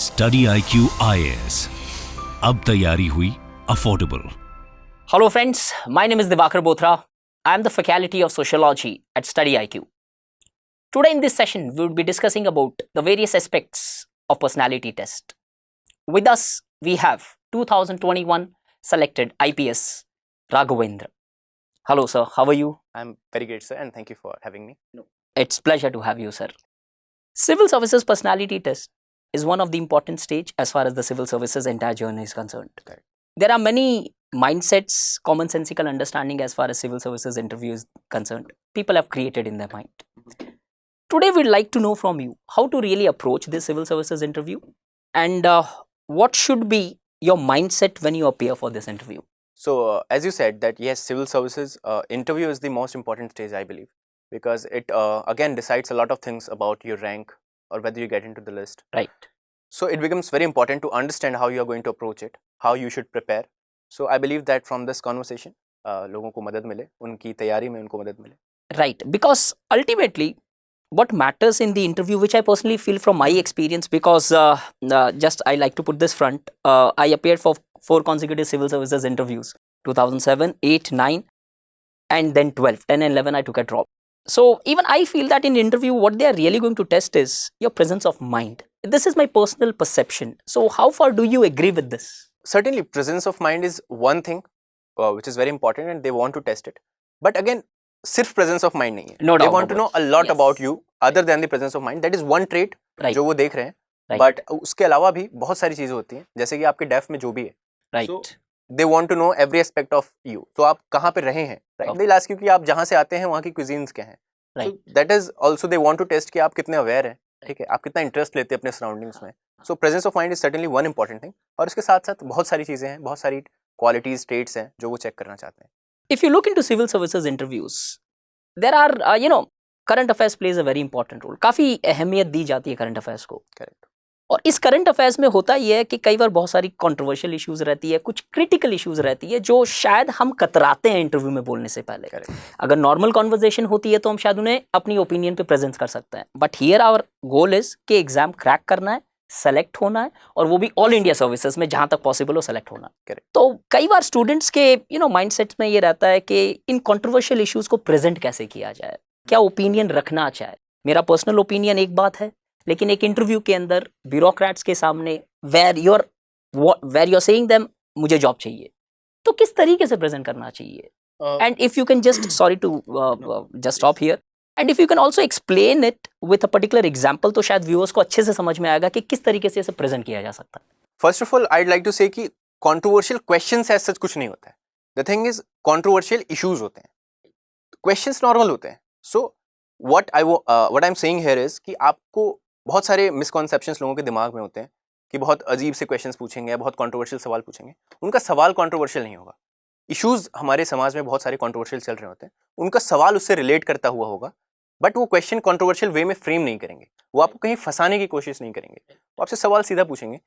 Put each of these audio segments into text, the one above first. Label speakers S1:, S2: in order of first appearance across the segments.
S1: Study IQ IAS, अब तैयारी हुई affordable.
S2: Hello friends, my name is Divakar Bothra. I am the faculty of sociology at Study IQ. Today in this session, we will be discussing about the various aspects of personality test. With us, we have 2021 selected IPS Raghavendra. Hello sir, how are you?
S3: I'm very great, sir, and thank you for having me.
S2: It's pleasure to have you, sir. Civil services personality test is one of the important stage as far as the civil services entire journey is concerned.
S3: Correct.
S2: There are many mindsets, commonsensical understanding as far as civil services interview is concerned. People have created in their mind. Today, we'd like to know from you how to really approach this civil services interview and what should be your mindset when you appear for this interview.
S3: So, as you said, that yes, civil services interview is the most important stage, I believe, because it again decides a lot of things about your rank or whether you get into the list.
S2: Right.
S3: So, it becomes very important to understand how you are going to approach it, how you should prepare. So, I believe that from this conversation, लोगों को मदद मिले, उनकी तैयारी में उनको मदद मिले.
S2: Right, because ultimately, what matters in the interview, which I personally feel from my experience, because just I like to put this front, I appeared for 4 consecutive civil services interviews, 2007, 8, 9, and then 12, 10 and 11 I took a drop. So even I feel that in interview, what they are really going to test is your presence of mind. This is my personal perception. So how far do you agree with this?
S3: Certainly, presence of mind is one thing which is very important, and they want to test it. But again, सिर्फ presence of mind नहीं है.
S2: No
S3: They
S2: doubt
S3: want to know
S2: about
S3: a lot
S2: Yes.
S3: about you other than the presence of mind. That is one trait
S2: Right.
S3: जो वो देख रहे हैं.
S2: Right.
S3: But उसके अलावा भी बहुत सारी चीजें होती हैं, जैसे कि आपके डेफ में जो भी है.
S2: Right.
S3: So, they want to know every aspect of you. तो आप कहाँ पे रहे हैं? Right.
S2: Okay.
S3: They'll ask you कि आप जहाँ से आते हैं वहाँ की cuisines क्या हैं?
S2: Right.
S3: So that is also they want to test कि आप कितने aware हैं. ठीक है, आप कितना इंटरेस्ट लेते हैं अपने सराउंडिंग्स में. So presence of mind is certainly one important thing. और इसके साथ साथ बहुत सारी चीजें हैं, बहुत सारी क्वालिटीज, स्टेट्स हैं जो वो चेक करना चाहते हैं.
S2: If you look into civil services interviews, there are current affairs plays a very important role. काफी अहमियत दी जाती है current affairs को.
S3: करेक्ट.
S2: और इस करंट अफेयर्स में होता ये है कि कई बार बहुत सारी कंट्रोवर्शियल इश्यूज रहती है, कुछ क्रिटिकल इश्यूज रहती है जो शायद हम कतराते हैं इंटरव्यू में बोलने से पहले.
S3: करेक्ट.
S2: अगर नॉर्मल कॉन्वर्जेशन होती है तो हम शायद उन्हें अपनी ओपिनियन पे प्रेजेंट कर सकते हैं. But here our goal is कि एग्जाम क्रैक करना है, सेलेक्ट होना है, और वो भी ऑल इंडिया सर्विसेज में जहां तक पॉसिबल हो सेलेक्ट होना.
S3: Correct.
S2: तो कई बार स्टूडेंट्स के माइंडसेट में ये रहता है कि इन कंट्रोवर्शियल इश्यूज को प्रेजेंट कैसे किया जाए, क्या ओपिनियन रखना चाहे. मेरा पर्सनल ओपिनियन एक बात है, लेकिन एक इंटरव्यू के अंदर ब्यूरोक्रेट्स के सामने where you are saying them मुझे जॉब चाहिए, तो किस तरीके से प्रेजेंट करना चाहिए. And if you can just sorry to just stop here, and if you can also explain it with a particular example, तो शायद व्यूअर्स को अच्छे से समझ में आएगा कि किस तरीके से इसे प्रेजेंट किया जा सकता है.
S3: First of all I'd like to say कि कंट्रोवर्शियल क्वेश्चंस एज सच कुछ नहीं होता है. The thing is controversial issues होते हैं, क्वेश्चंस नॉर्मल होते हैं. So what I am saying here is कि आपको बहुत सारे मिसकॉन्सेप्शंस लोगों के दिमाग में होते हैं कि बहुत अजीब से क्वेश्चंस पूछेंगे, बहुत कंट्रोवर्शियल सवाल पूछेंगे. उनका सवाल कंट्रोवर्शियल नहीं होगा. इश्यूज हमारे समाज में बहुत सारे कंट्रोवर्शियल चल रहे होते हैं, उनका सवाल उससे रिलेट करता हुआ होगा, बट वो क्वेश्चन कंट्रोवर्शियल वे में फ्रेम नहीं करेंगे. वो आपको कहीं फंसाने की कोशिश नहीं करेंगे. वो आपसे सवाल सीधा पूछेंगे.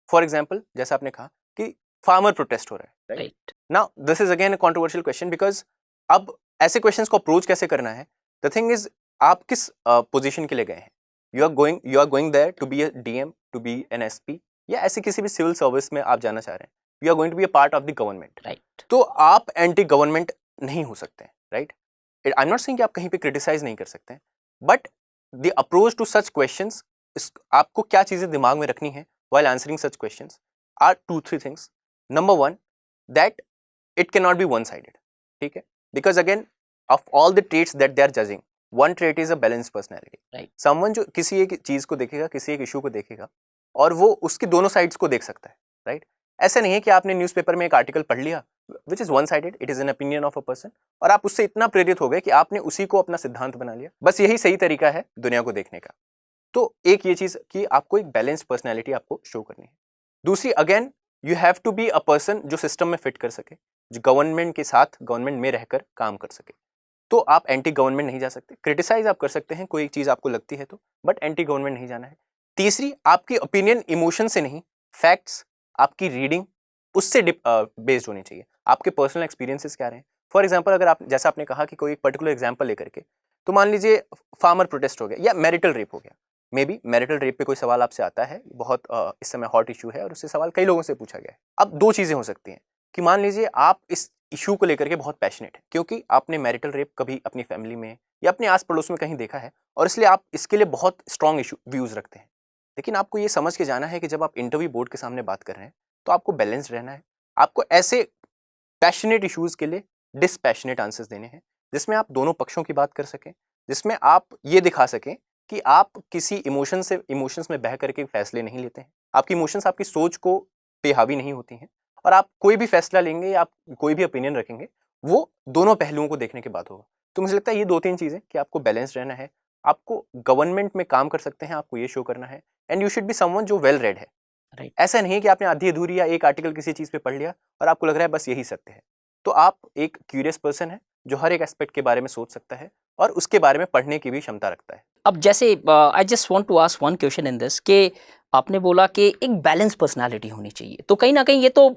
S3: फॉर एग्जाम्पल, जैसा आपने कहा कि फार्मर प्रोटेस्ट हो रहा है.
S2: Right.
S3: Now this is again a controversial question, because अब ऐसे क्वेश्चंस को अप्रोच कैसे करना है. द थिंग इज, आप किस पोजीशन के लिए गए हैं. You are going there to be a DM, to be an SP, या ऐसे किसी भी सिविल सर्विस में आप जाना चाह रहे हैं. You are going to be a part of the government.
S2: Right.
S3: तो आप एंटी गवर्नमेंट नहीं हो सकते हैं. Right. I am not saying कि आप कहीं पे क्रिटिसाइज नहीं कर सकते हैं, but the approach to such questions, आपको क्या चीजें दिमाग में रखनी है while answering such questions are 2-3 things. Number 1, that it cannot be one-sided. ठीक है? Because again, of all the traits that they are judging, one trait is a balanced personality.
S2: Right.
S3: Someone जो किसी एक चीज को देखेगा, किसी एक इशू को देखेगा, और वो उसकी दोनों साइड्स को देख सकता है. राइट. ऐसा नहीं है कि आपने न्यूज़पेपर में एक आर्टिकल पढ़ लिया which is one-sided, it is an opinion of a person, और आप उससे इतना प्रेरित हो गए कि आपने उसी को अपना सिद्धांत बना लिया. बस यही सही तरीका है दुनिया को देखने का. तो एक ये चीज कि आपको एक बैलेंस पर्सनैलिटी आपको शो करनी है. दूसरी, again you have to be a person जो सिस्टम में फिट कर सके, जो गवर्नमेंट के साथ, गवर्नमेंट में रहकर काम कर सके. तो आप एंटी गवर्नमेंट नहीं जा सकते. क्रिटिसाइज आप कर सकते हैं, कोई एक चीज आपको लगती है तो, बट एंटी गवर्नमेंट नहीं जाना है. तीसरी, आपकी ओपिनियन इमोशन से नहीं, फैक्ट्स, आपकी रीडिंग उससे बेस्ड होनी चाहिए. आपके पर्सनल एक्सपीरियंसेस क्या रहे हैं. फॉर एग्जाम्पल, अगर आप, जैसा आपने कहा कि कोई एक पर्टिकुलर एग्जाम्पल लेकर के, तो मान लीजिए फार्मर प्रोटेस्ट हो गया या मैरिटल रेप हो गया. मे बी मैरिटल रेप पे कोई सवाल आपसे आता है, बहुत इस समय हॉट इशू है और उससे सवाल कई लोगों से पूछा गया है। अब दो चीज़ें हो सकती हैं कि मान लीजिए आप इस इशू को लेकर के बहुत पैशनेट है क्योंकि आपने मैरिटल रेप कभी अपनी फैमिली में या अपने आस पड़ोस में कहीं देखा है और इसलिए आप इसके लिए बहुत स्ट्रॉन्ग इशू व्यूज़ रखते हैं। लेकिन आपको ये समझ के जाना है कि जब आप इंटरव्यू बोर्ड के सामने बात कर रहे हैं तो आपको बैलेंस रहना है। आपको ऐसे पैशनेट इश्यूज़ के लिए डिसपैशनेट आंसर्स देने हैं जिसमें आप दोनों पक्षों की बात कर सकें, जिसमें आप ये दिखा सकें कि आप किसी इमोशंस में बह करके फैसले नहीं लेते हैं। आपकी इमोशंस आपकी सोच को पे हावी नहीं होती हैं और आप कोई भी फैसला लेंगे या आप कोई भी ओपिनियन रखेंगे वो दोनों पहलुओं को देखने के बाद होगा। तो मुझे लगता है ये 2-3 चीज़ें कि आपको बैलेंस रहना है, आपको गवर्नमेंट में काम कर सकते हैं, आपको ये शो करना है and you should be someone जो वेल रेड है।
S2: राइट।
S3: ऐसा नहीं है कि आपने आधी अधूरी या एक आर्टिकल किसी चीज़ पे पढ़ लिया और आपको लग रहा है बस यही सत्य है। तो आप एक क्यूरियस पर्सन है जो हर एक एस्पेक्ट के बारे में सोच सकता है और उसके बारे में पढ़ने की भी क्षमता रखता है।
S2: अब जैसे I just want to ask one question in this कि आपने बोला कि एक बैलेंस पर्सनालिटी होनी चाहिए, तो कहीं ना कहीं ये तो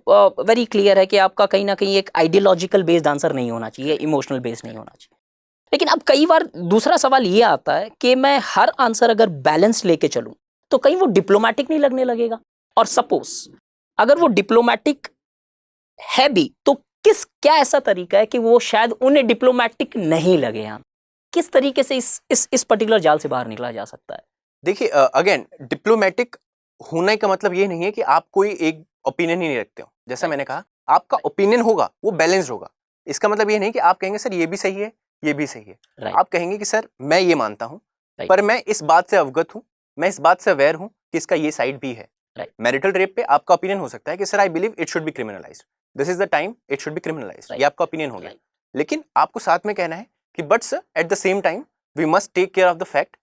S2: वेरी क्लियर है कि आपका कहीं ना कहीं एक आइडियोलॉजिकल बेस्ड आंसर नहीं होना चाहिए, इमोशनल बेस्ड नहीं होना चाहिए। लेकिन अब कई बार दूसरा सवाल ये आता है कि मैं हर आंसर अगर बैलेंस लेके चलूं तो कहीं वो डिप्लोमेटिक नहीं लगने लगेगा, और सपोज अगर वो डिप्लोमेटिक है भी तो क्या ऐसा तरीका है कि वो शायद उन्हें डिप्लोमेटिक नहीं लगे। यहाँ किस तरीके से इस पर्टिकुलर जाल से बाहर निकला जा सकता है?
S3: देखिए अगेन डिप्लोमेटिक होने का मतलब ये नहीं है कि आप कोई एक ओपिनियन ही नहीं रखते हो। जैसा मैंने कहा आपका ओपिनियन होगा वो बैलेंस्ड होगा। इसका मतलब ये नहीं कि आप कहेंगे सर ये भी सही है ये भी सही है। आप कहेंगे कि सर मैं ये मानता हूं पर मैं इस बात से अवगत हूं, मैं इस बात से अवेयर हूं कि इसका ये साइड भी है। मैरिटल रेप पे आपका ओपिनियन हो सकता है कि sir I believe it should be criminalised, this is the time it should be criminalised, ये आपका ओपिनियन हो गया। लेकिन आपको साथ में कहना है कि but sir at the same time we must take care of the fact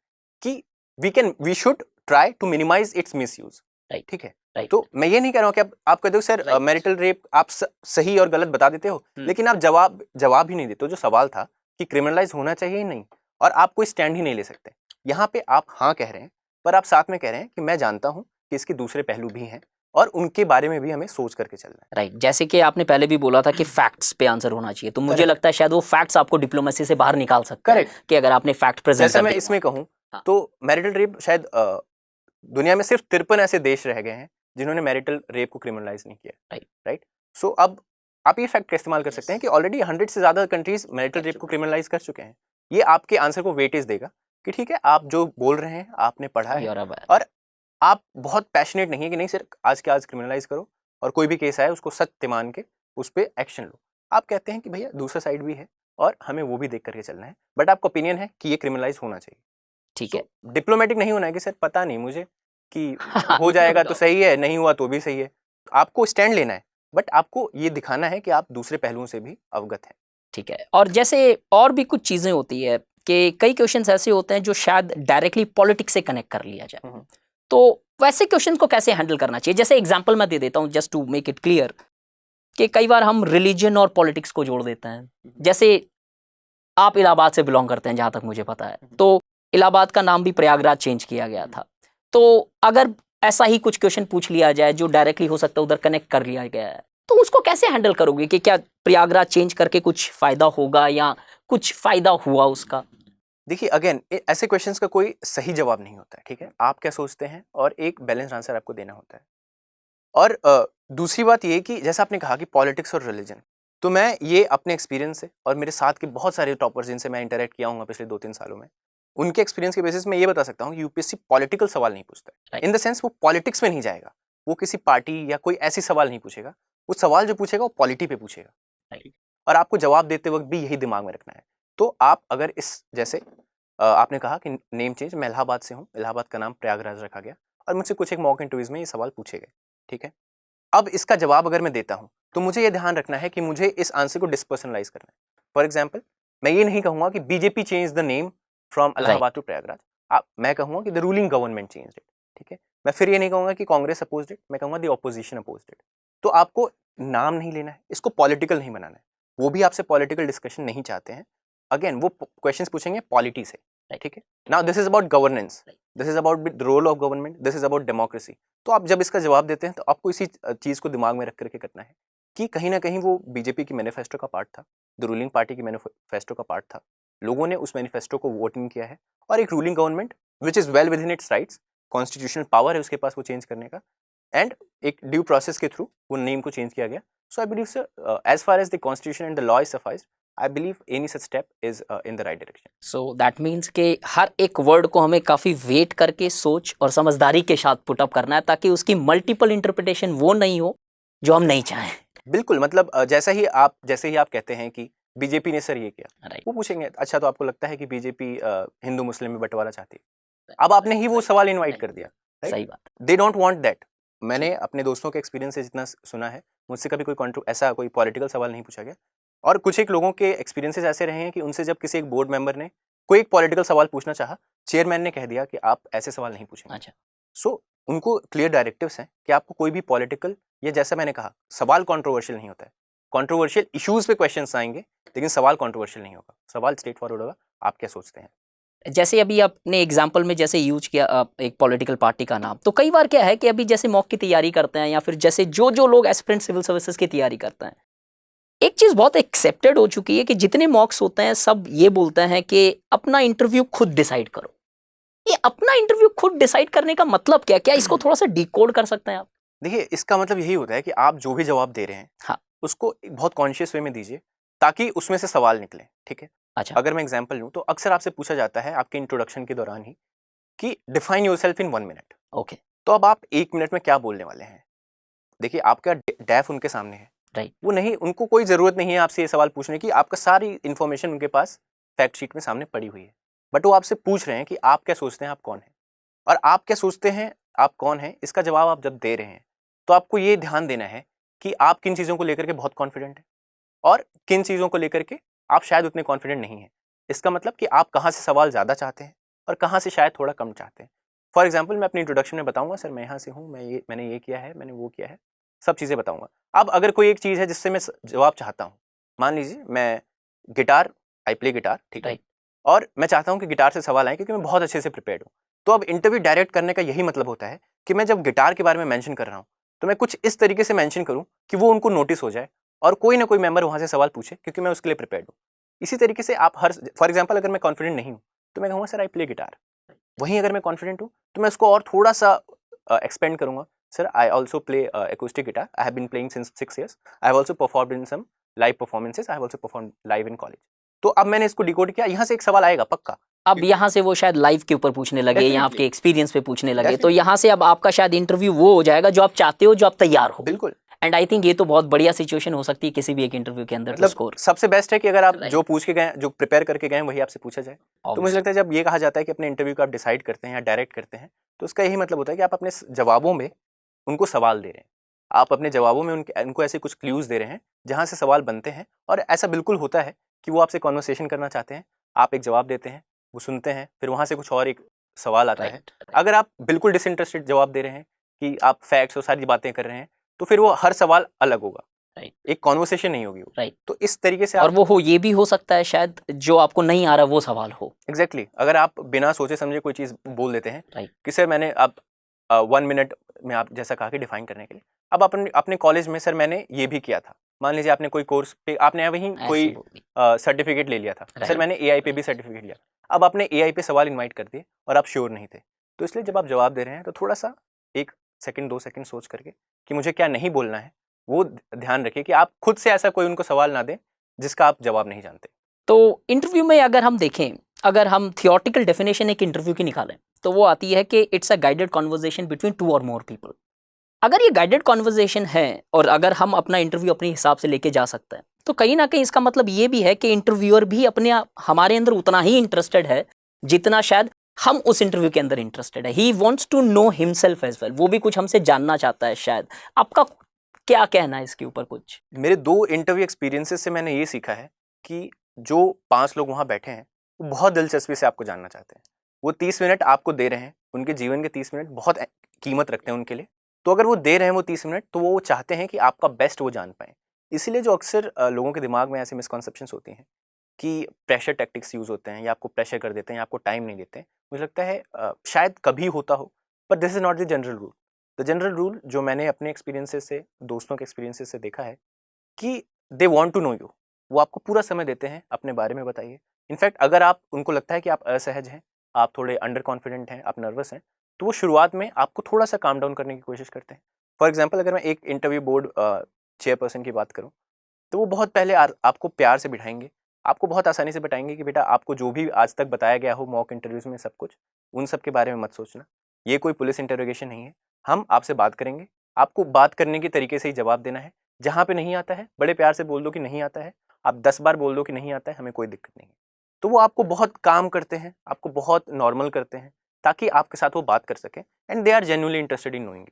S3: कि we should try to minimize its misuse. ठीक है। तो मैं ये नहीं कह रहा हूँ कि आप कहते हो सर मैरिटल रेप आप सही और गलत बता देते हो, लेकिन आप जवाब ही नहीं देते हो जो सवाल था कि क्रिमिनलाइज होना चाहिए ही नहीं, और आप कोई स्टैंड ही नहीं ले सकते। यहाँ पे आप हाँ कह रहे हैं पर आप साथ में कह रहे हैं कि मैं जानता हूँ कि इसके दूसरे पहलू भी हैं और उनके बारे में भी हमें सोच करके चलना है।
S2: राइट। जैसे कि आपने पहले भी बोला था कि फैक्ट्स पे आंसर होना चाहिए, तो मुझे लगता है शायद वो फैक्ट्स आपको डिप्लोमेसी से बाहर निकाल सकते हैं कि अगर आपने फैक्ट प्रेजेंट
S3: जैसे मैं इसमें कहूँ तो मैरिटल रेप शायद दुनिया में सिर्फ 53 ऐसे देश रह गए हैं जिन्होंने मैरिटल रेप को क्रिमिनलाइज नहीं किया। राइट। सो अब आप ये फैक्ट का इस्तेमाल कर सकते हैं कि ऑलरेडी 100 से ज्यादा कंट्रीज मैरिटल रेप को क्रिमिनलाइज कर चुके हैं। ये आपके आंसर को वेटेज देगा कि ठीक है आप जो बोल रहे हैं आपने पढ़ा है और आप बहुत पैशनेट नहीं है कि नहीं सर आज के आज क्रिमिनलाइज करो और कोई भी केस आए उसको सत्य मान के उस पर एक्शन लो। आप कहते हैं कि भैया दूसरा साइड भी है और हमें वो भी देख करके चलना है, बट आपका ओपिनियन है कि ये क्रिमिनलाइज होना चाहिए।
S2: ठीक है।
S3: डिप्लोमेटिक नहीं होना है कि सर पता नहीं मुझे कि हो जाएगा तो सही है, नहीं हुआ तो भी सही है। आपको स्टैंड लेना है बट आपको ये दिखाना है कि आप दूसरे पहलुओं से भी अवगत हैं।
S2: ठीक है। और जैसे और भी कुछ चीजें होती है कि कई क्वेश्चंस ऐसे होते हैं जो शायद डायरेक्टली पॉलिटिक्स से कनेक्ट कर लिया जाए, तो वैसे क्वेश्चन को कैसे हैंडल करना चाहिए? जैसे एग्जांपल मैं दे देता हूं just to make it clear कि कई बार हम रिलीजन और पॉलिटिक्स को जोड़ देते हैं। जैसे आप इलाहाबाद से बिलोंग करते हैं जहां तक मुझे पता है, तो इलाहाबाद का नाम भी प्रयागराज चेंज किया गया था। तो अगर ऐसा ही कुछ क्वेश्चन पूछ लिया जाए जो डायरेक्टली हो सकता है उधर कनेक्ट कर लिया गया है, तो उसको कैसे हैंडल करोगे कि क्या प्रयागराज चेंज करके कुछ फायदा होगा या कुछ फायदा हुआ उसका?
S3: देखिए अगेन ऐसे क्वेश्चंस का कोई सही जवाब नहीं होता है। ठीक है, आप क्या सोचते हैं और एक बैलेंस आंसर आपको देना होता है। और दूसरी बात ये कि जैसा आपने कहा कि पॉलिटिक्स और रिलीजन, तो मैं ये अपने एक्सपीरियंस से और मेरे साथ के बहुत सारे टॉपर्स जिनसे मैं इंटरेक्ट किया हूँ पिछले 2-3 सालों में, उनके एक्सपीरियंस के बेसिस में ये बता सकता हूँ यूपीएससी पॉलिटिकल सवाल नहीं पूछता है। इन द सेंस वो पॉलिटिक्स में नहीं जाएगा, वो किसी पार्टी या कोई ऐसी सवाल नहीं पूछेगा। वो सवाल जो पूछेगा वो पॉलिटी पे पूछेगा और आपको जवाब देते वक्त भी यही दिमाग में रखना है। तो आप अगर इस जैसे आपने कहा कि नेम चेंज, मैं इलाहाबाद से हूँ, इलाहाबाद का नाम प्रयागराज रखा गया और मुझसे कुछ एक मॉक इंटरव्यूज में ये सवाल पूछे गए। ठीक है, अब इसका जवाब अगर मैं देता हूँ तो मुझे ये ध्यान रखना है कि मुझे इस आंसर को डिस्पर्सनलाइज करना है। फॉर एग्जाम्पल मैं ये नहीं कहूँगा कि BJP change the name from Allahabad to Prayagraj, मैं कहूँगा कि the ruling government change it. ठीक है, मैं फिर ये नहीं कहूँगा कि कांग्रेस अपोज्ड इट, मैं कहूँगा द ऑपोजिशन अपोज्ड इट। तो आपको नाम नहीं लेना है, इसको पॉलिटिकल नहीं बनाना है। वो भी आपसे पॉलिटिकल डिस्कशन नहीं चाहते हैं। अगेन वो क्वेश्चंस पूछेंगे पॉलिटी से। ठीक है, now this is about governance, this is about the role of government, this is about democracy. तो आप जब इसका जवाब देते हैं तो आपको इसी चीज को दिमाग में रख करके करना है कि कहीं ना कहीं वो बीजेपी की मैनिफेस्टो का पार्ट था, द रूलिंग पार्टी की मैनिफेस्टो का पार्ट था। लोगों ने उस मैनिफेस्टो को वोटिंग किया है और एक ruling government which is well within its rights, constitutional power है उसके पास वो चेंज करने का, एंड एक ड्यू प्रोसेस के थ्रू वो नेम को चेंज किया गया. So I believe sir, as far as the constitution and the law is suffice, I believe any such step is in the right direction.
S2: So that means कि हर एक word को हमें काफ़ी वेट करके सोच और समझदारी के साथ पुटअप करना है, ताकि उसकी मल्टीपल इंटरप्रिटेशन वो नहीं हो जो हम नहीं चाहें.
S3: बिल्कुल, मतलब जैसे ही आप कहते हैं कि बीजेपी ने सर ये किया,
S2: राइट.
S3: वो पूछेंगे अच्छा तो आपको लगता है कि बीजेपी हिंदू मुस्लिम में बंटवारा चाहती है. अब आपने ही वो सवाल इनवाइट कर दिया.
S2: सही बात.
S3: They don't want that. मैंने अपने दोस्तों के एक्सपीरियंस से जितना सुना है, मुझसे कभी कोई ऐसा कोई पॉलिटिकल सवाल नहीं पूछा गया. और कुछ एक लोगों के एक्सपीरियंसेस ऐसे रहे हैं कि उनसे जब किसी एक बोर्ड मेंबर ने कोई एक पॉलिटिकल सवाल पूछना चाहा, चेयरमैन ने कह दिया कि आप ऐसे सवाल नहीं पूछेंगे.
S2: अच्छा.
S3: सो उनको क्लियर डायरेक्टिव्स हैं कि आपको कोई भी पॉलिटिकल, या जैसा मैंने कहा, सवाल कंट्रोवर्शियल नहीं होता है. कंट्रोवर्शियल इश्यूज पे क्वेश्चंस आएंगे, लेकिन सवाल कंट्रोवर्शियल नहीं होगा. सवाल स्ट्रेट फॉरवर्ड होगा, आप क्या सोचते हैं.
S2: जैसे अभी आपने एग्जाम्पल में जैसे यूज किया एक पॉलिटिकल पार्टी का नाम, तो कई बार क्या है कि अभी जैसे मॉक की तैयारी करते हैं या फिर जैसे जो जो लोग एस्पिरेंट सिविल सर्विसेज की तैयारी करते हैं, एक चीज़ बहुत एक्सेप्टेड हो चुकी है कि जितने मॉक्स होते हैं सब ये बोलते हैं कि अपना इंटरव्यू खुद डिसाइड करो. ये अपना इंटरव्यू खुद डिसाइड करने का मतलब क्या, क्या इसको थोड़ा सा डिकोड कर सकते हैं आप?
S3: देखिए, इसका मतलब यही होता है कि आप जो भी जवाब दे रहे हैं,
S2: हाँ.
S3: उसको एक बहुत कॉन्शियस वे में दीजिए, ताकि उसमें से सवाल निकले. ठीक है.
S2: अच्छा.
S3: अगर मैं एग्जांपल लूं तो अक्सर आपसे पूछा जाता है आपके इंट्रोडक्शन के दौरान ही कि define yourself in 1 minute.
S2: Okay.
S3: तो अब आप 1 मिनट में क्या बोलने वाले हैं. देखिए, आपका डैफ उनके सामने है.
S2: राइट.
S3: वो नहीं, उनको कोई ज़रूरत नहीं है आपसे ये सवाल पूछने की. आपका सारी इन्फॉर्मेशन उनके पास फैक्ट शीट में सामने पड़ी हुई है. बट वो आपसे पूछ रहे हैं कि आप क्या सोचते हैं, आप कौन हैं. और आप क्या सोचते हैं, आप कौन हैं, इसका जवाब आप जब दे रहे हैं तो आपको ये ध्यान देना है कि आप किन चीज़ों को लेकर के बहुत कॉन्फिडेंट हैं और किन चीज़ों को लेकर के आप शायद उतने कॉन्फिडेंट नहीं हैं. इसका मतलब कि आप कहाँ से सवाल ज़्यादा चाहते हैं और कहाँ से शायद थोड़ा कम चाहते हैं. फॉर एग्जाम्पल, मैं अपनी इंट्रोडक्शन में बताऊंगा सर मैं यहाँ से हूँ, मैंने ये किया है, मैंने वो किया है, सब चीज़ें बताऊंगा. अब अगर कोई एक चीज़ है जिससे मैं जवाब चाहता हूँ, मान लीजिए मैं गिटार, आई प्ले गिटार, ठीक है,
S2: Right.
S3: और मैं चाहता हूँ कि गिटार से सवाल आए क्योंकि मैं बहुत अच्छे से प्रिपेयर्ड हूँ. तो अब इंटरव्यू डायरेक्ट करने का यही मतलब होता है कि मैं जब गिटार के बारे में मेंशन कर रहा हूँ तो मैं कुछ इस तरीके से मेंशन करूँ कि वो उनको नोटिस हो जाए और कोई ना कोई मेंबर वहाँ से सवाल पूछे, क्योंकि मैं उसके लिए प्रिपेयर्ड हूँ. इसी तरीके से आप फॉर एग्जाम्पल, अगर मैं कॉन्फिडेंट नहीं हूँ तो मैं कहूँगा सर आई प्ले गिटार. वहीं अगर मैं कॉन्फिडेंट हूँ तो मैं उसको और थोड़ा सा एक्सपेंड करूँगा. Sir I also play acoustic guitar, I have been playing since 6 years, I have also performed in some live performances, I have also performed live in college. तो अब मैंने इसको डिकोड किया, यहाँ से एक सवाल आएगा पक्का.
S2: अब यहाँ से वो शायद लाइव के ऊपर पूछने लगे या
S3: Definitely.
S2: आपके एक्सपीरियंस पे पूछने लगे, तो
S3: Definitely.
S2: यहाँ से अब आपका शायद इंटरव्यू वो हो जाएगा जो आप चाहते हो, जो आप तैयार हो.
S3: बिल्कुल.
S2: एंड आई थिंक ये तो बहुत बढ़िया सिचुएशन हो सकती है किसी भी एक इंटरव्यू के अंदर.
S3: मतलब
S2: स्कोर
S3: सबसे बेस्ट है कि अगर आप
S2: Right.
S3: जो पूछ के गए, जो प्रिपेयर करके गए, वही आपसे पूछा जाए. तो मुझे लगता है जब ये कहा जाता है कि अपने इंटरव्यू को आप डिसाइड करते हैं या डायरेक्ट करते हैं, तो उसका यही मतलब होता है कि आप अपने जवाबों में उनको सवाल दे रहे हैं. आप अपने जवाबों में उनको ऐसे कुछ क्लूज दे रहे हैं जहाँ से सवाल बनते हैं. और ऐसा बिल्कुल होता है कि वो आपसे कॉन्वर्सेशन करना चाहते हैं, आप एक जवाब देते हैं, वो सुनते हैं, फिर वहाँ से कुछ और एक सवाल आता है. अगर आप बिल्कुल डिसइंटरेस्टेड जवाब दे रहे हैं कि आप फैक्ट्स और सारी बातें कर रहे हैं, तो फिर वो हर सवाल अलग होगा.
S2: Right.
S3: एक कॉन्वर्सेशन नहीं होगी वो.
S2: Right.
S3: तो इस तरीके से
S2: और वो हो ये भी हो सकता है शायद जो आपको नहीं आ रहा वो सवाल हो.
S3: एग्जैक्टली. अगर आप बिना सोचे समझे कोई चीज़ बोल देते हैं
S2: Right.
S3: कि सर मैंने अब 1 मिनट में आप जैसा कहा कि डिफाइन करने के लिए, अब अपने कॉलेज में सर मैंने ये भी किया था. मान लीजिए आपने कोई कोर्स पे आपने वहीं कोई सर्टिफिकेट ले लिया था.
S2: Right.
S3: सर मैंने AI पे भी सर्टिफिकेट लिया. अब आपने AI पे सवाल इनवाइट कर दिए और आप श्योर नहीं थे, तो इसलिए जब आप जवाब दे रहे हैं तो थोड़ा सा 1 सेकंड 2 सेकंड सोच करके कि मुझे क्या नहीं बोलना है, वो ध्यान रखिए कि आप खुद से ऐसा कोई उनको सवाल ना दें जिसका आप जवाब नहीं जानते.
S2: तो इंटरव्यू में अगर हम देखें, अगर हम थियोरटिकल डेफिनेशन एक इंटरव्यू की निकालें तो वो आती है कि it's a guided conversation between 2 और मोर पीपल. अगर ये गाइडेड कॉन्वर्जेशन है और अगर हम अपना इंटरव्यू अपने हिसाब से लेके जा सकते हैं, तो कहीं ना कहीं इसका मतलब ये भी है कि इंटरव्यूअर भी हमारे अंदर उतना ही इंटरेस्टेड है जितना शायद हम उस इंटरव्यू के अंदर इंटरेस्टेड है. He wants to know himself as well. वो भी कुछ हमसे जानना चाहता है शायद. आपका क्या कहना है इसके ऊपर कुछ?
S3: मेरे 2 इंटरव्यू एक्सपीरियंसेस से मैंने ये सीखा है कि जो 5 लोग वहाँ बैठे हैं वो बहुत दिलचस्पी से आपको जानना चाहते हैं. वो 30 मिनट आपको दे रहे हैं, उनके जीवन के 30 मिनट बहुत कीमत रखते हैं उनके लिए. तो अगर वो दे रहे हैं वो 30 मिनट, तो वो चाहते हैं कि आपका बेस्ट वो जान पाएँ. इसीलिए जो अक्सर लोगों के दिमाग में ऐसे मिसकॉन्सेप्शंस होती हैं कि प्रेशर टैक्टिक्स यूज़ होते हैं या आपको प्रेशर कर देते हैं या आपको टाइम नहीं देते हैं, मुझे लगता है शायद कभी होता हो, but this is not the general rule. The general rule जो मैंने अपने एक्सपीरियंसेस से, दोस्तों के एक्सपीरियंसेस से देखा है कि they want to know you. वो आपको पूरा समय देते हैं, अपने बारे में बताइए. इनफैक्ट अगर आप उनको लगता है कि आप असहज हैं, आप थोड़े अंडर कॉन्फिडेंट हैं, आप नर्वस हैं, तो वो शुरुआत में आपको थोड़ा सा काम डाउन करने की कोशिश करते हैं। फॉर एग्जाम्पल अगर मैं एक इंटरव्यू बोर्ड चेयरपर्सन की बात करूँ, तो वो बहुत पहले आपको प्यार से बिठाएंगे, आपको बहुत आसानी से बताएंगे कि बेटा आपको जो भी आज तक बताया गया हो मॉक इंटरव्यूज़ में सब कुछ, उन सब के बारे में मत सोचना, ये कोई पुलिस इंटरोगेशन नहीं है, हम आपसे बात करेंगे, आपको बात करने के तरीके से ही जवाब देना है। जहाँ पे नहीं आता है बड़े प्यार से बोल दो कि नहीं आता है, आप 10 बार बोल दो कि नहीं आता है, हमें कोई दिक्कत नहीं है। तो वो आपको बहुत काम करते हैं, आपको बहुत नॉर्मल करते हैं, ताकि आपके साथ वो बात कर सकें, and they are genuinely interested in knowing.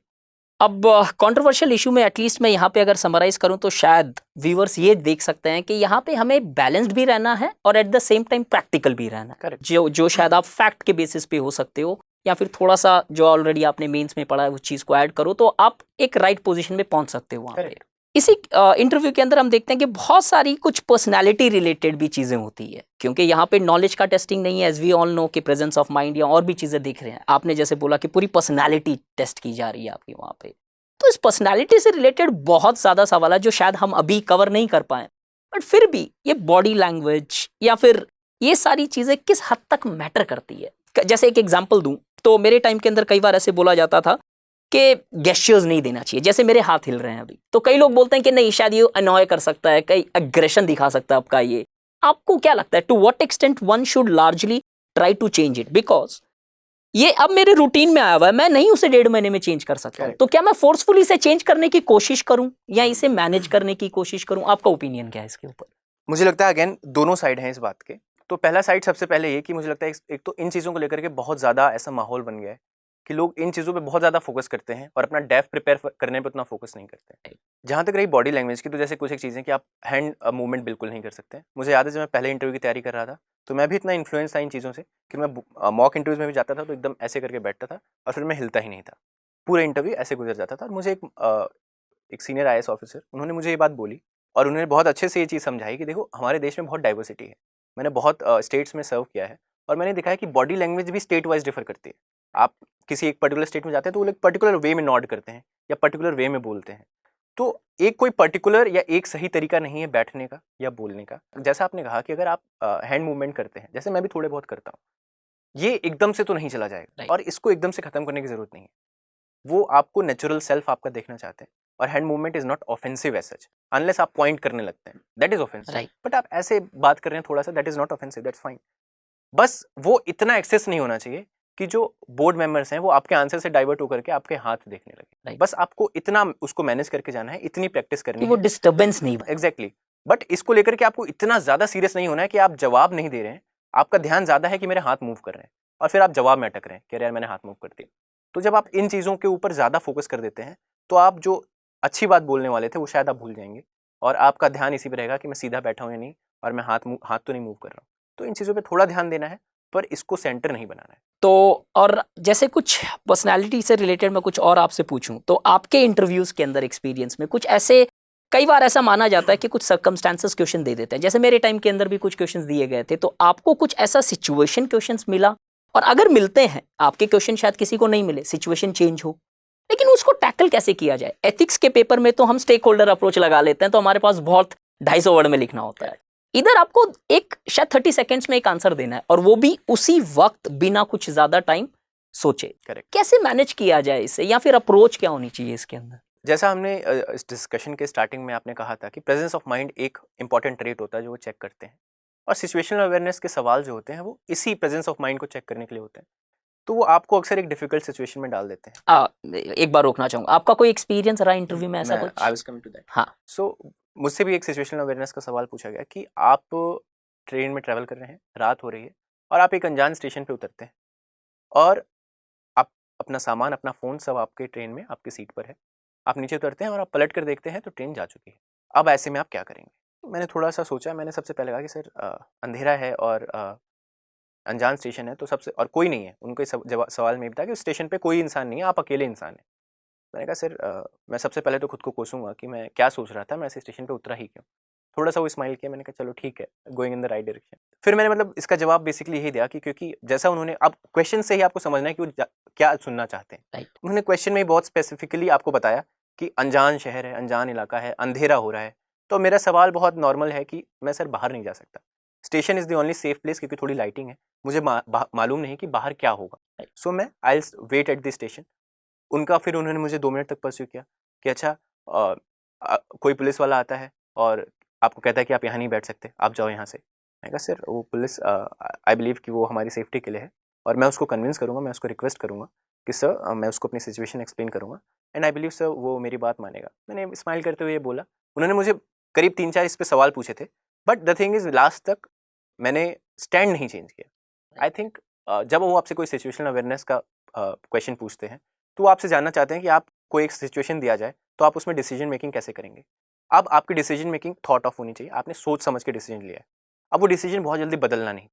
S2: अब कंट्रोवर्शियल इशू में एटलीस्ट मैं यहाँ पे अगर समराइज करूँ तो शायद व्यूअर्स ये देख सकते हैं कि यहाँ पे हमें बैलेंस्ड भी रहना है और eight the same time practical भी रहना है।
S3: करेक्ट।
S2: जो शायद आप फैक्ट के बेसिस पे हो सकते हो, या फिर थोड़ा सा जो ऑलरेडी आपने मेंस में पढ़ा है उस चीज़ को ऐड करो तो आप एक राइट पोजीशन में पहुंच सकते हो वहाँ पे। इसी इंटरव्यू के अंदर हम देखते हैं कि बहुत सारी कुछ पर्सनालिटी रिलेटेड भी चीज़ें होती है, क्योंकि यहाँ पे नॉलेज का टेस्टिंग नहीं है, एज वी ऑल नो कि प्रेजेंस ऑफ माइंड या और भी चीज़ें देख रहे हैं। आपने जैसे बोला कि पूरी पर्सनालिटी टेस्ट की जा रही है आपकी वहाँ पे, तो इस पर्सनालिटी से रिलेटेड बहुत ज़्यादा सवाल है जो शायद हम अभी कवर नहीं कर पाए, बट फिर भी ये बॉडी लैंग्वेज या फिर ये सारी चीज़ें किस हद तक मैटर करती है। जैसे एक एग्जांपल दूं तो मेरे टाइम के अंदर कई बार ऐसे बोला जाता था कि गेस्चर्स नहीं देना चाहिए, जैसे मेरे हाथ हिल रहे हैं अभी, तो कई लोग बोलते हैं कि नहीं शायद ये अनॉय कर सकता है, कई एग्रेशन दिखा सकता है आपका ये। आपको क्या लगता है to what extent one should largely try to change it, because ये अब मेरे रूटीन में आया हुआ है, मैं नहीं उसे 1.5 महीने में चेंज कर सकता हूं, तो क्या मैं फोर्सफुली इसे चेंज करने की कोशिश करूं या इसे मैनेज करने की कोशिश करूं? आपका ओपिनियन क्या है इसके ऊपर?
S3: मुझे लगता है अगेन दोनों साइड हैं इस बात के। तो पहला साइड सबसे पहले ये कि मुझे लगता है एक तो इन चीज़ों को लेकर के बहुत ज़्यादा ऐसा माहौल बन गया है कि लोग इन चीज़ों पे बहुत ज़्यादा फोकस करते हैं और अपना डेफ प्रिपेयर करने पे उतना फोकस नहीं करते हैं। जहाँ तक रही बॉडी लैंग्वेज की, तो जैसे कुछ एक चीज़ें कि आप हैंड मूवमेंट बिल्कुल नहीं कर सकते। मुझे याद है जब मैं पहले इंटरव्यू की तैयारी कर रहा था तो मैं भी इतना इन्फ्लुएंस था इन चीज़ों से कि मैं मॉक इंटरव्यूज में भी जाता था तो एकदम ऐसे करके बैठता था और फिर मैं हिलता ही नहीं था, पूरा इंटरव्यू ऐसे गुजर जाता था। और मुझे एक सीनियर IAS ऑफिसर, उन्होंने मुझे ये बात बोली और उन्होंने बहुत अच्छे से ये चीज़ समझाई कि देखो हमारे देश में बहुत डाइवर्सिटी है, मैंने बहुत स्टेट्स में सर्व किया है और मैंने देखा है कि बॉडी लैंग्वेज भी स्टेट वाइज डिफर करती है। आप किसी एक पर्टिकुलर स्टेट में जाते हैं तो वो लोग पर्टिकुलर वे में नॉड करते हैं या पर्टिकुलर वे में बोलते हैं। तो एक कोई पर्टिकुलर या एक सही तरीका नहीं है बैठने का या बोलने का। जैसा आपने कहा कि अगर आप हैंड मूवमेंट करते हैं, जैसे मैं भी थोड़े बहुत करता हूँ, ये एकदम से तो नहीं चला जाएगा और इसको एकदम से खत्म करने की जरूरत नहीं है। वो आपको नेचुरल सेल्फ आपका देखना चाहते हैं और hand movement is not offensive as such, unless आप पॉइंट करने लगते हैं, दैट इज ऑफेंसिव। बट आप ऐसे बात कर रहे हैं थोड़ा सा, that is not offensive, that's fine. बस वो इतना एक्सेस नहीं होना चाहिए कि जो बोर्ड मेंबर्स हैं वो आपके आंसर से डाइवर्ट होकर के आपके हाथ देखने लगे। बस आपको इतना उसको मैनेज करके जाना है, इतनी प्रैक्टिस करनी है, वो
S2: डिस्टर्बेंस नहीं।
S3: एग्जैक्टली। बट इसको लेकर के आपको इतना ज्यादा सीरियस नहीं होना है कि आप जवाब नहीं दे रहे हैं, आपका ध्यान ज्यादा है कि मेरे हाथ मूव कर रहे हैं और फिर आप जवाब में अटक रहे हैं कि यार मैंने हाथ मूव कर दिया। तो जब आप इन चीज़ों के ऊपर ज़्यादा फोकस कर देते हैं तो आप जो अच्छी बात बोलने वाले थे वो शायद आप भूल जाएंगे और आपका ध्यान इसी पे रहेगा कि मैं सीधा बैठा हूँ या नहीं और मैं हाथ तो नहीं मूव कर रहा हूँ। तो इन चीज़ों पे थोड़ा ध्यान देना है पर इसको सेंटर नहीं बनाना है।
S2: तो और जैसे कुछ पर्सनालिटी से रिलेटेड मैं कुछ और आपसे पूछूं तो आपके इंटरव्यूज़ के अंदर एक्सपीरियंस में कुछ ऐसे, कई बार ऐसा माना जाता है कि कुछ सर्कमस्टांसेस क्वेश्चन दे देते हैं, जैसे मेरे टाइम के अंदर भी कुछ क्वेश्चंस दिए गए थे, तो आपको कुछ ऐसा सिचुएशन क्वेश्चंस मिला? और अगर मिलते हैं, आपके क्वेश्चन शायद किसी को नहीं मिले, सिचुएशन चेंज हो, लेकिन उसको टैकल कैसे किया जाए? एथिक्स के पेपर में तो हम स्टेक होल्डर अप्रोच लगा लेते हैं, तो हमारे पास बहुत 250 वर्ड में लिखना होता है। इधर आपको एक शायद 30 सेकेंड्स में एक आंसर देना है और वो भी उसी वक्त बिना कुछ ज्यादा टाइम सोचे।
S3: करेक्ट।
S2: कैसे मैनेज किया जाए इससे, या फिर अप्रोच क्या होनी चाहिए इसके अंदर?
S3: जैसा हमने इस डिस्कशन के स्टार्टिंग में आपने कहा था कि प्रेजेंस ऑफ माइंड एक इंपॉर्टेंट ट्रेट होता है जो वो चेक करते हैं, और सिचुएशनल अवेयरनेस के सवाल जो होते हैं वो इसी प्रेजेंस ऑफ माइंड को चेक करने के लिए होते हैं। तो वो आपको अक्सर एक डिफिकल्ट सिचुएशन में डाल देते हैं।
S2: एक बार रोकना चाहूंगा, आपका कोई एक्सपीरियंस रहा इंटरव्यू में ऐसा कुछ?
S3: I was coming to that.
S2: हाँ।
S3: सो मुझसे भी एक सिचुएशनल अवेयरनेस का सवाल पूछा गया कि आप ट्रेन में ट्रैवल कर रहे हैं, रात हो रही है और आप एक अनजान स्टेशन पे उतरते हैं और आप अपना सामान, अपना फ़ोन सब आपके ट्रेन में आपकी सीट पर है। आप नीचे उतरते हैं और आप पलट कर देखते हैं तो ट्रेन जा चुकी है। अब ऐसे में आप क्या करेंगे? मैंने थोड़ा सा सोचा, मैंने सबसे पहले कहा कि सर अंधेरा है और अनजान स्टेशन है तो सबसे, और कोई नहीं है। उनको सवाल में था कि उस स्टेशन पे कोई इंसान नहीं है, आप अकेले इंसान हैं। मैंने कहा सर मैं सबसे पहले तो खुद को कोसूंगा कि मैं क्या सोच रहा था, मैं ऐसे स्टेशन पे उतरा ही क्यों। थोड़ा सा वो स्माइल किया, मैंने कहा चलो ठीक है, going in the right direction. फिर मैंने मतलब इसका जवाब बेसिकली यही दिया कि क्योंकि जैसा उन्होंने, अब क्वेश्चन से ही आपको समझना है कि वो क्या सुनना चाहते हैं। उन्होंने क्वेश्चन में बहुत स्पेसिफिकली आपको बताया कि अनजान शहर है, अनजान इलाका है, अंधेरा हो रहा है। तो मेरा सवाल बहुत नॉर्मल है कि मैं सर बाहर नहीं जा सकता, station is the only safe place, क्योंकि थोड़ी लाइटिंग है, मुझे मालूम नहीं कि बाहर क्या होगा। सो मैं I wait at the station. उनका फिर उन्होंने मुझे 2 मिनट तक परस्यू किया कि अच्छा कोई पुलिस वाला आता है और आपको कहता है कि आप यहाँ नहीं बैठ सकते, आप जाओ यहाँ से। मैं कहा सर वो पुलिस आई बिलीव कि वो हमारी सेफ्टी के लिए है और मैं उसको कन्विंस करूँगा, मैं उसको रिक्वेस्ट करूँगा कि सर मैं उसको अपनी सिचुएशन एक्सप्लेन करूँगा एंड आई बिलीव सर वो मेरी बात मानेगा। मैंने स्माइल करते हुए ये बोला। उन्होंने मुझे करीब 3-4 इस पर सवाल पूछे थे, but the thing is last तक मैंने स्टैंड नहीं चेंज किया। आई थिंक जब वो आपसे कोई सिचुएशनल अवेयरनेस का क्वेश्चन पूछते हैं तो वो आपसे जानना चाहते हैं कि आपको एक सिचुएशन दिया जाए तो आप उसमें डिसीजन मेकिंग कैसे करेंगे। अब आपकी डिसीजन मेकिंग थॉट ऑफ होनी चाहिए, आपने सोच समझ के डिसीजन लिया है, अब वो डिसीजन बहुत जल्दी बदलना नहीं।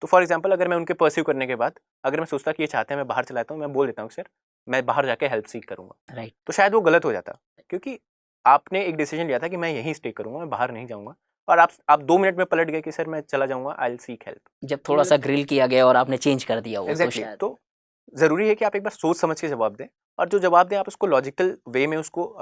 S3: तो फॉर एग्जांपल अगर मैं उनके परस्यू करने के बाद अगर मैं सोचता कि ये चाहते हैं मैं बाहर चला जाता हूँ, मैं बोल देता हूँ सर मैं बाहर जाके हेल्प सीख करूँगा,
S2: राइट,
S3: तो शायद वो गलत हो जाता, क्योंकि आपने एक डिसीजन लिया था कि मैं यहीं स्टे करूँगा, मैं बाहर नहीं जाऊँगा, और आप 2 मिनट में पलट गए कि सर मैं चला जाऊँगा, आई विल सीक हेल्प।
S2: जब थोड़ा सा ग्रिल किया गया और आपने चेंज कर दिया वो, तो
S3: एग्जैक्टली
S2: शायद
S3: तो ज़रूरी है कि आप एक बार सोच समझ के जवाब दें, और जो जवाब दें आप उसको लॉजिकल वे में उसको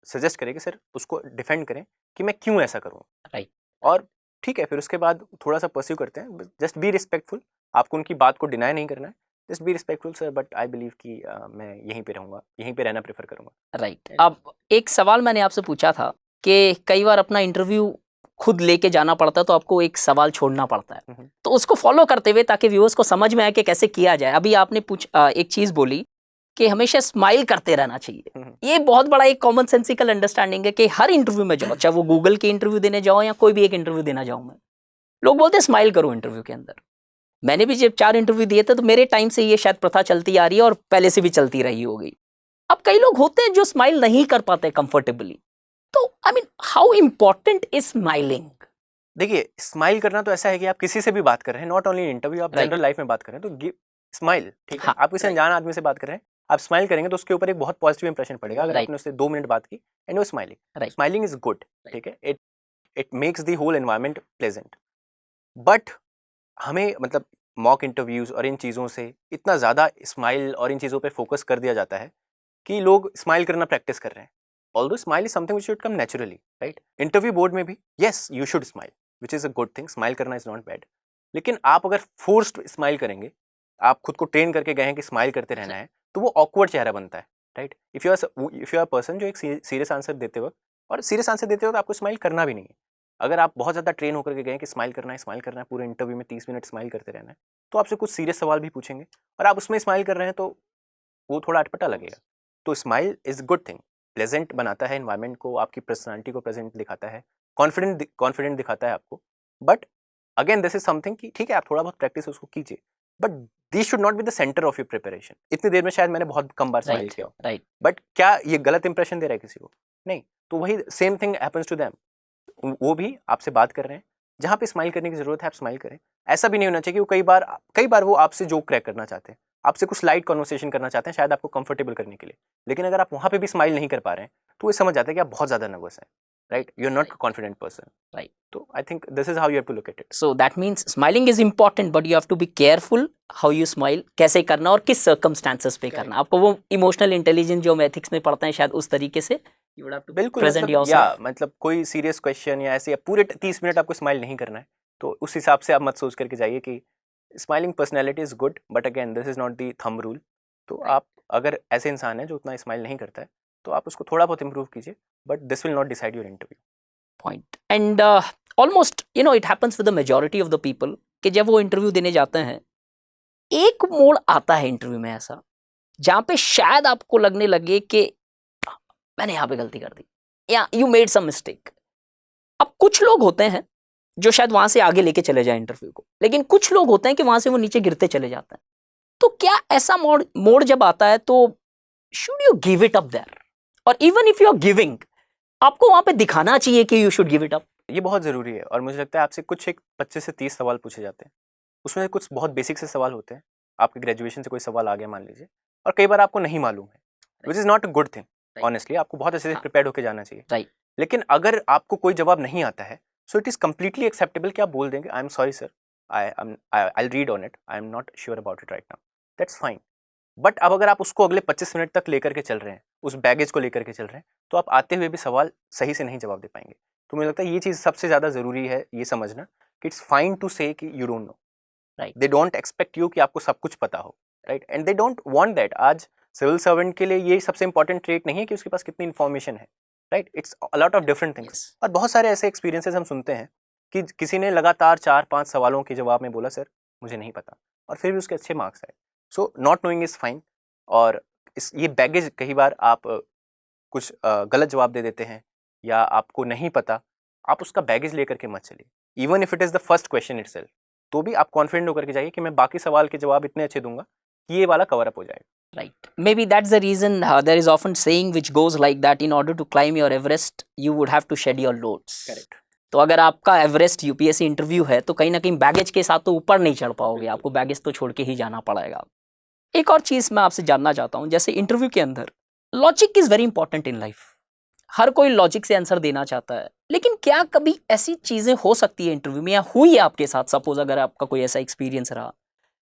S3: सजेस्ट करें कि सर उसको डिफेंड करें कि मैं क्यों ऐसा करूँ।
S2: राइट,
S3: और ठीक है, फिर उसके बाद थोड़ा सा परस्यू करते हैं, जस्ट बी रिस्पेक्टफुल, आपको उनकी बात को डिनाई नहीं करना है, just be respectful sir, but I believe कि मैं यहीं पे रहूँगा, यहीं पे रहना प्रेफर करूँगा।
S2: राइट। अब एक सवाल मैंने आपसे पूछा था कि कई बार अपना इंटरव्यू खुद लेके जाना पड़ता है तो आपको एक सवाल छोड़ना पड़ता है, तो उसको फॉलो करते हुए ताकि व्यूअर्स को समझ में आए कि कैसे किया जाए। अभी आपने एक चीज बोली कि हमेशा स्माइल करते रहना चाहिए। ये बहुत बड़ा एक कॉमन सेंसिकल अंडरस्टैंडिंग है कि हर इंटरव्यू में जाओ, चाहे वो गूगल के इंटरव्यू देने जाओ या कोई भी एक इंटरव्यू देना जाऊं मैं, लोग बोलते हैं स्माइल करो इंटरव्यू के अंदर। मैंने भी जब 4 इंटरव्यू दिए थे तो मेरे टाइम से ये शायद प्रथा चलती आ रही है और पहले से भी चलती रही होगी। अब कई लोग होते हैं जो स्माइल नहीं कर पाते कंफर्टेबली, तो I mean how important is smiling?
S3: देखिए, स्माइल करना तो ऐसा है कि आप किसी से भी बात कर रहे हैं, नॉट ओनली इंटरव्यू, आप जनरल लाइफ में बात कर रहे हैं तो स्माइल, ठीक है।
S2: हाँ,
S3: आप किसी अनजान आदमी से बात कर रहे हैं, आप स्माइल करेंगे तो उसके ऊपर एक बहुत पॉजिटिव इंप्रेशन पड़ेगा। अगर आपने उससे 2 मिनट बात की एंड वो स्माइलिंग, स्माइलिंग इज गुड, ठीक है, it makes the whole environment pleasant. But हमें मतलब मॉक इंटरव्यूज और इन चीज़ों से इतना ज़्यादा स्माइल और इन चीज़ों पे फोकस कर दिया जाता है कि लोग स्माइल करना प्रैक्टिस कर रहे हैं। Although smile is something which should come naturally, right. Interview board में भी yes you should smile, which is a good thing, smile करना इज नॉट बैड। लेकिन आप अगर फोर्स्ड स्माइल करेंगे, आप खुद को ट्रेन करके गए हैं कि स्माइल करते रहना है, तो वो ऑकवर्ड चेहरा बनता है, right. If you are person जो एक सीरियस आंसर देते वक्त, और सीरियस आंसर देते वक्त आपको स्माइल करना भी नहीं है। अगर आप बहुत ज़्यादा ट्रेन होकर के गए कि स्माइल करना है, पूरे इंटरव्यू में 30 मिनट स्माइल करते रहना है, तो आपसे कुछ सीरियस सवाल भी पूछेंगे और आप उसमें स्माइल कर रहे हैं तो वो थोड़ा अटपटा लगेगा। तो smile is good thing, pleasant बनाता है एनवायरनमेंट को, आपकी पर्सनालिटी को प्रेजेंट दिखाता है, कॉन्फिडेंट दिखाता है आपको। But again this is something कि ठीक है आप थोड़ा बहुत प्रैक्टिस उसको कीजिए, but this should not be the centre of your preparation. इतनी देर में शायद मैंने बहुत कम बार स्माइल किया,
S2: राइट,
S3: बट क्या ये गलत इंप्रेशन दे रहा है किसी को? नहीं। तो वही same thing happens to them, वो भी आपसे बात कर रहे हैं, जहाँ पे स्माइल करने की जरूरत है आप स्माइल करें। ऐसा भी नहीं होना चाहिए कि वो कई बार वो आपसे जोक क्रैक करना चाहते हैं, आपसे कुछ लाइट कॉन्वर्सेशन करना चाहते हैं शायद आपको कंफर्टेबल करने के लिए, लेकिन अगर आप वहाँ पे भी स्माइल नहीं कर पा रहे हैं तो वो समझ जाते हैं कि आप बहुत ज़्यादा नर्वस हैं, right, you are not confident person,
S2: right.
S3: तो I think this is how you have to look at it.
S2: So that means smiling is important but you have to be careful how you smile, कैसे करना और किस circumstances पे करना। आपको वो emotional intelligence जो हम एथिक्स में पढ़ते हैं शायद उस तरीके से यू वुड हैव टू
S3: बिल्कुल,
S2: प्रेजेंट
S3: मतलब
S2: योरसेल्फ।
S3: मतलब कोई सीरियस क्वेश्चन या ऐसे पूरे 30 मिनट आपको स्माइल नहीं करना है, तो उस हिसाब से आप मत सोच करके जाइए कि smiling personality is good, but again this is not the thumb rule. तो आप अगर ऐसे इंसान है जो उतना स्माइल नहीं करता है तो आप उसको थोड़ा बहुत इंप्रूव कीजिए, but this will not decide your interview
S2: point. And almost you know it happens with the majority of the people कि जब वो इंटरव्यू देने जाते हैं एक मोड़ आता है इंटरव्यू में ऐसा जहां पे शायद आपको लगने लगे कि मैंने यहाँ पे गलती कर दी या यू मेड सम मिस्टेक। अब कुछ लोग होते हैं जो शायद वहां से आगे लेके चले जाए इंटरव्यू को, लेकिन कुछ लोग होते हैं कि वहां से वो नीचे गिरते चले जाते हैं। तो क्या ऐसा मोड़ जब आता है तो should you give it up there, और even if you are giving आपको वहां पे दिखाना चाहिए कि you should give it up?
S3: ये बहुत ज़रूरी है, और मुझे लगता है आपसे कुछ एक 25 से 30 सवाल पूछे जाते हैं, उसमें कुछ बहुत बेसिक से सवाल होते हैं, आपके ग्रेजुएशन से कोई सवाल आ गया मान लीजिए, और कई बार आपको नहीं मालूम है, which is not a good thing honestly, आपको बहुत अच्छे से प्रिपेयर्ड होकर जाना चाहिए,
S2: राइट।
S3: लेकिन अगर आपको कोई जवाब नहीं आता है so it is completely acceptable कि आप बोल देंगे I am sorry sir, I read on it, I am not sure about it right now, that's fine. But अब अगर आप उसको अगले 25 मिनट तक लेकर के चल रहे हैं, उस बैगेज को लेकर के चल रहे हैं, तो आप आते हुए भी सवाल सही से नहीं जवाब दे पाएंगे। तो मुझे लगता है ये चीज़ सबसे ज़्यादा ज़रूरी है ये समझना कि इट्स फाइन टू से कि you don't know,
S2: Right.
S3: They don't expect you कि आपको सब कुछ पता हो, right, and they don't want that. आज सिविल सर्वेंट के लिए ये सबसे इंपॉर्टेंट ट्रेट नहीं है कि उसके पास कितनी इन्फॉर्मेशन है, right, it's a lot of different things.
S2: Yes.
S3: और बहुत सारे ऐसे एक्सपीरियंसेस हम सुनते हैं कि किसी ने लगातार 4-5 सवालों के जवाब में बोला सर मुझे नहीं पता, और फिर भी उसके अच्छे मार्क्स आए। So not knowing is fine. और ये बैगेज कई बार आप कुछ गलत जवाब दे देते हैं या आपको नहीं पता, आप उसका बैगेज लेकर के मत चलिए। Even if it is the first question itself, तो भी आप कॉन्फिडेंट होकर के जाइए कि मैं बाकी सवाल के जवाब इतने अच्छे दूंगा कि ये वाला कवर अप हो जाएगा।
S2: Right. Maybe that's the reason there is often saying which goes like that, in order to climb your Everest, you would have to shed your loads.
S3: Correct.
S2: तो अगर आपका एवरेस्ट यूपीएससी इंटरव्यू है तो कहीं ना कहीं बैगेज के साथ तो ऊपर नहीं चढ़ पाओगे, आपको बैगेज तो छोड़ के ही जाना पड़ेगा। एक और चीज़ मैं आपसे जानना चाहता हूँ, जैसे इंटरव्यू के अंदर logic is very important in life. हर कोई लॉजिक से आंसर देना चाहता है, लेकिन क्या कभी ऐसी चीज़ें हो सकती है इंटरव्यू में या हुई है आपके साथ, सपोज अगर आपका कोई ऐसा एक्सपीरियंस रहा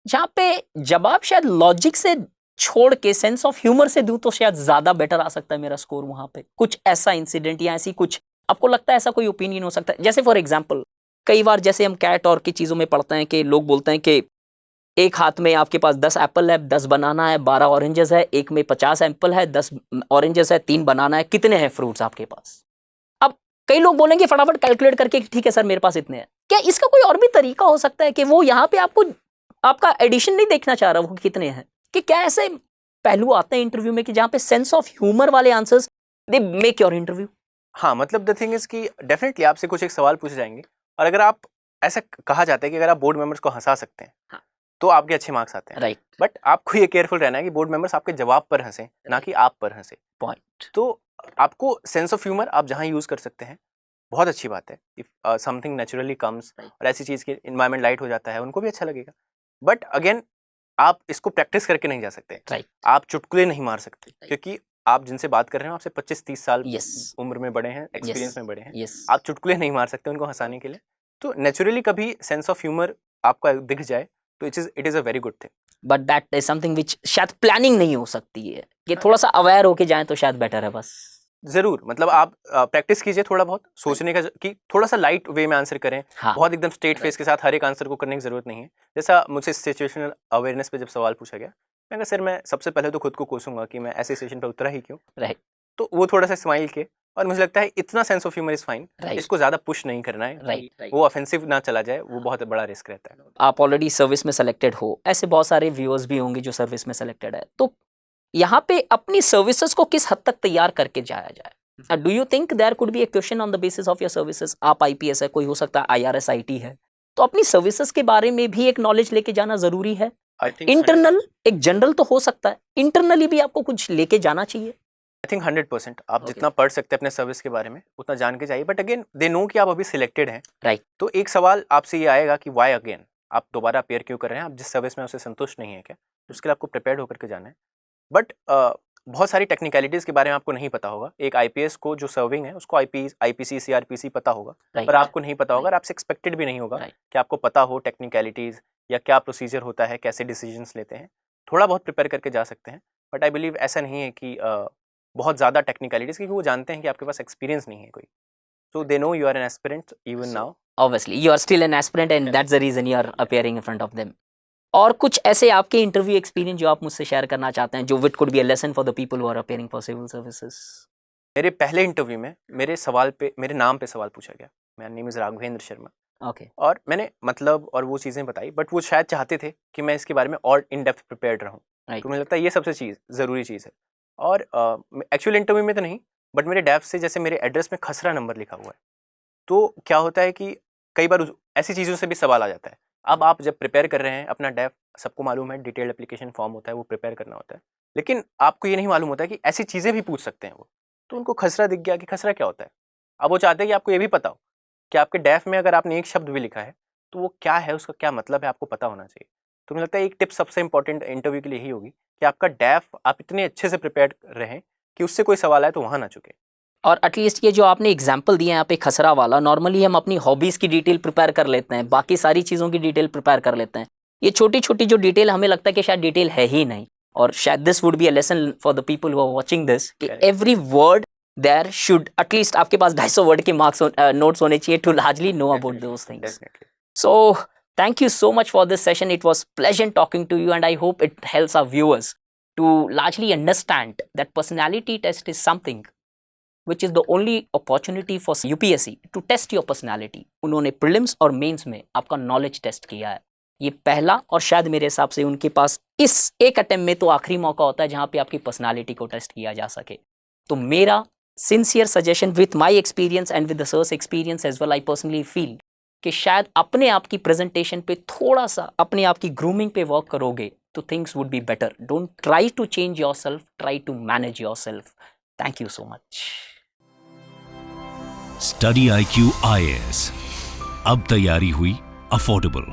S2: जहाँ पे जवाब शायद लॉजिक से छोड़ के सेंस ऑफ ह्यूमर से दूं तो शायद ज़्यादा बेटर आ सकता है मेरा स्कोर वहाँ पे? कुछ ऐसा इंसिडेंट या ऐसी कुछ आपको लगता है ऐसा कोई ओपिनियन हो सकता है? जैसे फॉर एग्जाम्पल कई बार जैसे हम कैट और की चीज़ों में पढ़ते हैं कि लोग बोलते हैं कि एक हाथ में आपके पास 10 एप्पल है, 10 बनाना है, 12 ऑरेंजेस है, एक में 50 एप्पल है, 10 ऑरेंजेस है, 3 बनाना है, कितने हैं फ्रूट्स आपके पास? अब कई लोग बोलेंगे फटाफट कैलकुलेट करके ठीक है सर मेरे पास इतने हैं। क्या इसका कोई और भी तरीका हो सकता है कि वो यहाँ पे आपको आपका एडिशन नहीं देखना चाह रहा वो कितने हैं, कि क्या ऐसे पहलू आते हैं इंटरव्यू में कि जहाँ पे सेंस ऑफ ह्यूमर वाले answers they make your interview?
S3: हाँ, मतलब द थिंग इज कि डेफिनेटली आपसे कुछ एक सवाल पूछे जाएंगे, और अगर आप ऐसा कहा जाता है कि अगर आप बोर्ड मेंबर्स को हंसा सकते हैं
S2: हाँ,
S3: तो आपके अच्छे मार्क्स आते हैं,
S2: राइट।
S3: बट आपको ये केयरफुल रहना है कि बोर्ड मेंबर्स आपके जवाब पर हंसे, ना कि आप पर हंसे।
S2: पॉइंट।
S3: तो आपको सेंस ऑफ ह्यूमर आप जहाँ यूज़ कर सकते हैं बहुत अच्छी बात है। इफ समथिंग नेचुरली कम्स और ऐसी चीज़ की इन्वायरमेंट लाइट हो जाता है, उनको भी अच्छा लगेगा। बट अगेन आप इसको प्रैक्टिस करके नहीं जा सकते,
S2: राइट।
S3: आप चुटकुले नहीं मार सकते, क्योंकि आप जिनसे बात कर रहे हो आपसे 25-30 साल
S2: Yes.
S3: उम्र में बड़े हैं, एक्सपीरियंस में बड़े हैं,
S2: यस।
S3: आप चुटकुले नहीं मार सकते उनको हंसाने के लिए। तो नेचुरली कभी सेंस ऑफ ह्यूमर आपका दिख जाए तो it is a very good thing.
S2: But that is something which शायद प्लानिंग नहीं हो सकती है, कि थोड़ा सा अवेयर होके जाएं तो शायद बेटर है। बस
S3: ज़रूर, मतलब आप प्रैक्टिस कीजिए थोड़ा बहुत सोचने का, कि थोड़ा सा लाइट वे में आंसर करें।
S2: हाँ।
S3: बहुत एकदम स्ट्रेट फेस के साथ हर एक आंसर को करने की ज़रूरत नहीं है। जैसा मुझसे सिचुएशनल अवेयरनेस पे जब सवाल पूछा गया, मैं कहा सर मैं सबसे पहले तो खुद को कोसूंगा कि मैं ऐसे सिचुएशन पे उतरा ही क्यों।
S2: राइट।
S3: तो वो थोड़ा सा स्माइल के, और मुझे लगता है इतना sense of humour is fine,
S2: Right.
S3: इसको ज़्यादा पुश नहीं करना है,
S2: राइट।
S3: वो ऑफेंसिव ना चला जाए, वो बहुत बड़ा रिस्क रहता है।
S2: आप ऑलरेडी सर्विस में सेलेक्टेड हो, ऐसे बहुत सारे व्यूअर्स भी होंगे जो सर्विस में सेलेक्टेड है, तो यहाँ पे अपनी सर्विसेज को किस हद तक तैयार करके जाया जाए? Do you think there could be a question on the basis of your services? आप आईपीएस है, कोई हो सकता है IRS IT है, तो अपनी सर्विसेज के बारे में भी एक नॉलेज लेके जाना जरूरी है।
S3: आई थिंक
S2: इंटरनल एक जनरल तो हो सकता है, इंटरनली भी आपको कुछ लेके जाना चाहिए।
S3: आई थिंक 100% आप
S2: Okay.
S3: जितना पढ़ सकते हैं अपने सर्विस के बारे में उतना जान के जाइए। बट अगेन दे नो कि आप अभी सिलेक्टेड हैं,
S2: राइट।
S3: तो एक सवाल आपसे ये आएगा कि वाई अगेन, आप दोबारा अपेयर क्यों कर रहे हैं, आप जिस सर्विस में उससे संतुष्ट नहीं है क्या, उसके लिए आपको प्रिपेयर्ड होकर के जाना है। बट बहुत सारी टेक्निकलिटीज़ के बारे में आपको नहीं पता होगा। एक IPS को जो सर्विंग है उसको IPC CRPC पता होगा, पर आपको नहीं पता होगा, और आपसे एक्सपेक्टेड भी नहीं होगा कि आपको पता हो टेक्निकलिटीज़ या क्या प्रोसीजर होता है, कैसे डिसीजंस लेते हैं। थोड़ा बहुत प्रिपेयर करके जा सकते हैं, बट आई बिलीव ऐसा नहीं है कि बहुत ज़्यादा टेक्निकलिटीज़, क्योंकि वो जानते हैं कि आपके पास एक्सपीरियंस नहीं है कोई। So they know you are an aspirant even now.
S2: Obviously, you are still an aspirant and that's the reason you are appearing in front of them. और कुछ ऐसे आपके इंटरव्यू एक्सपीरियंस जो आप मुझसे शेयर करना चाहते हैं, जो which could be a lesson for the people who are appearing for civil services?
S3: मेरे पहले इंटरव्यू में मेरे नाम पे सवाल पूछा गया। मेरा name is Raghavendra Sharma,
S2: okay.
S3: और मैंने मतलब और वो चीज़ें बताई, बट वो शायद चाहते थे कि मैं इसके बारे में और इन डेप्थ प्रिपेयर्ड रहूँ।
S2: राइट।
S3: तो मुझे लगता है ये सबसे ज़रूरी चीज़ है। और एक्चुअल इंटरव्यू में तो नहीं, बट मेरे डैफ से जैसे मेरे एड्रेस में खसरा नंबर लिखा हुआ है, तो क्या होता है कि कई बार ऐसी चीज़ों से भी सवाल आ जाता है। अब आप जब प्रिपेयर कर रहे हैं अपना डैफ, सबको मालूम है डिटेल्ड एप्लीकेशन फॉर्म होता है, वो प्रिपेयर करना होता है, लेकिन आपको ये नहीं मालूम होता है कि ऐसी चीज़ें भी पूछ सकते हैं वो। तो उनको खसरा दिख गया कि खसरा क्या होता है। अब वो चाहते हैं कि आपको ये भी पता हो कि आपके डैफ में अगर आपने एक शब्द भी लिखा है तो वो क्या है, उसका क्या मतलब है, आपको पता होना चाहिए। तो मुझे लगता है एक टिप सबसे इंपॉर्टेंट इंटरव्यू के लिए यही होगी कि आपका डैफ आप इतने अच्छे से प्रिपेयर रहें कि उससे कोई सवाल आए तो वहाँ ना चुके।
S2: और एटलीस्ट ये जो आपने एग्जाम्पल दिया है यहाँ पे खसरा वाला, नॉर्मली हम अपनी हॉबीज़ की डिटेल प्रिपेयर कर लेते हैं, बाकी सारी चीज़ों की डिटेल प्रिपेयर कर लेते हैं। ये छोटी छोटी जो डिटेल हमें लगता है कि शायद डिटेल है ही नहीं, और शायद this would be a lesson for the people who are watching this, कि every word there should at least आपके पास 250 वर्ड के मार्क्स नोट्स होने चाहिए to largely know about those things. So thank you so much for this session. It was pleasant talking to you, and I hope it helps our viewers to largely understand that personality test is something which is the only opportunity for UPSC to test your personality. उन्होंने prelims और mains में आपका knowledge test किया है. ये पहला और शायद मेरे हिसाब से उनके पास इस एक अटेम्प्ट में तो आखिरी मौका होता है जहाँ पे आपकी पर्सनालिटी को टेस्ट किया जा सके. तो मेरा sincere suggestion with my experience and with the sir's experience as well, I personally feel कि शायद अपने आप की प्रेजेंटेशन पे थोड़ा सा अपने आप की ग्रूमिंग पे वर्क करोगे तो things would be better. Don't try to change yourself, try to manage yourself. Thank you so much.
S1: Study IQ IAS, अब तैयारी हुई अफोर्डेबल.